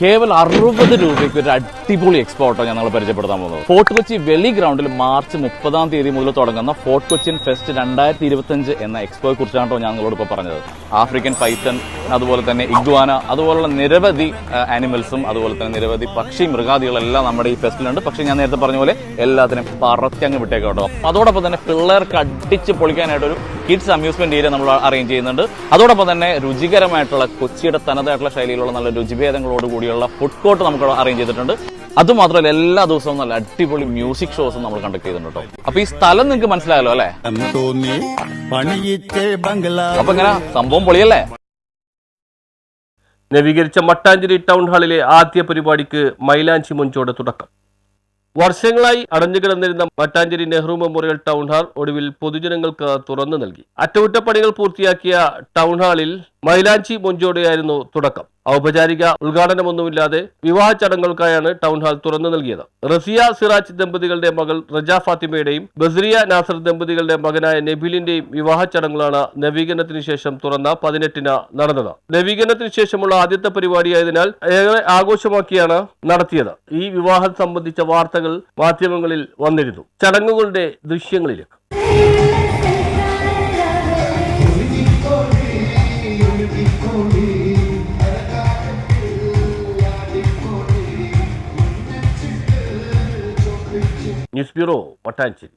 കേവലം 60 രൂപയ്ക്ക് ഒരു അടിപൊളി എക്സ്പോർട്ടോ ഞങ്ങൾ പരിചയപ്പെടുത്താൻ പോകുന്നത്. ഫോർട്ട് കൊച്ചി വെളി ഗ്രൗണ്ടിൽ മാർച്ച് 30 മുതൽ തുടങ്ങുന്ന ഫോർട്ട് കൊച്ചിൻ ഫെസ്റ്റ് 2025 എന്ന എക്സ്പോയെ കുറിച്ചാണ് ഞാൻ നിങ്ങളോട് ഇപ്പോൾ പറഞ്ഞത്. ആഫ്രിക്കൻ പൈത്തൺ, അതുപോലെ തന്നെ ഇഗ്വാന, അതുപോലുള്ള നിരവധി ആനിമൽസും അതുപോലെ തന്നെ നിരവധി പക്ഷി മൃഗാദികളെല്ലാം നമ്മുടെ ഈ ഫെസ്റ്റിലുണ്ട്. പക്ഷേ ഞാൻ നേരത്തെ പറഞ്ഞ പോലെ എല്ലാത്തിനും പറത്തങ്ങ് വിട്ടേക്കോട്ടോ. അതോടൊപ്പം തന്നെ പിള്ളേർക്ക് അടിച്ച് പൊളിക്കാനായിട്ടൊരു കിഡ്സ് അമ്യൂസ്മെന്റ് ഏരിയ നമ്മൾ അറേഞ്ച് ചെയ്യുന്നുണ്ട്. അതോടൊപ്പം തന്നെ രുചികരമായിട്ടുള്ള കൊച്ചിയുടെ തനതായിട്ടുള്ള ശൈലിയിലുള്ള നല്ല രുചിഭേദങ്ങളോട് കൂടിയുള്ള ഫുഡ് കോർട്ട് നമുക്ക് അറേഞ്ച് ചെയ്തിട്ടുണ്ട്. അതുമാത്രമല്ല എല്ലാ ദിവസവും നല്ല അടിപൊളി മ്യൂസിക് ഷോസും നമ്മൾ കണ്ടക്ട് ചെയ്യുന്നുണ്ട് കേട്ടോ. അപ്പൊ ഈ സ്ഥലം നിങ്ങൾക്ക് മനസ്സിലായല്ലോ അല്ലെ? അപ്പൊ ഇങ്ങനെ സംഭവം പൊളിയല്ലേ? നവീകരിച്ച മട്ടാഞ്ചേരി ടൗൺ ഹാളിലെ ആദ്യ പരിപാടിക്ക് മൈലാഞ്ചി മൊഞ്ചോടെ തുടക്കം. വർഷങ്ങളായി അടഞ്ഞുകിടന്നിരുന്ന Mattancherry Nehru memorial town hall ഒടുവിൽ പൊതുജനങ്ങൾക്ക് തുറന്നു നൽകി. അറ്റകുറ്റപ്പണികൾ പൂർത്തിയാക്കിയ ടൗൺ ഹാളിൽ മൈലാഞ്ചി മൊഞ്ചോടെയായിരുന്നു തുടക്കം. ഔപചാരിക ഉദ്ഘാടനമൊന്നുമില്ലാതെ വിവാഹ ചടങ്ങുകൾക്കായാണ് ടൗൺ ഹാൾ തുറന്നു നൽകിയത്. റസിയ സിറാജ് ദമ്പതികളുടെ മകൾ റജ ഫാത്തിമയുടെയും ബസ്രിയ നാസർ ദമ്പതികളുടെ മകനായ നബീലിന്റെയും വിവാഹ ചടങ്ങുകളാണ് നവീകരണത്തിന് ശേഷം തുറന്ന 18-ന് നടന്നത്. നവീകരണത്തിന് ശേഷമുള്ള ആദ്യത്തെ പരിപാടിയായതിനാൽ ഏറെ ആഘോഷമാക്കിയാണ് നടത്തിയത്. ഈ വിവാഹം സംബന്ധിച്ച വാർത്തകൾ മാധ്യമങ്ങളിൽ വന്നിരുന്നു. ചടങ്ങുകളുടെ ദൃശ്യങ്ങളിലേക്ക്. News bureau, Mattancherry.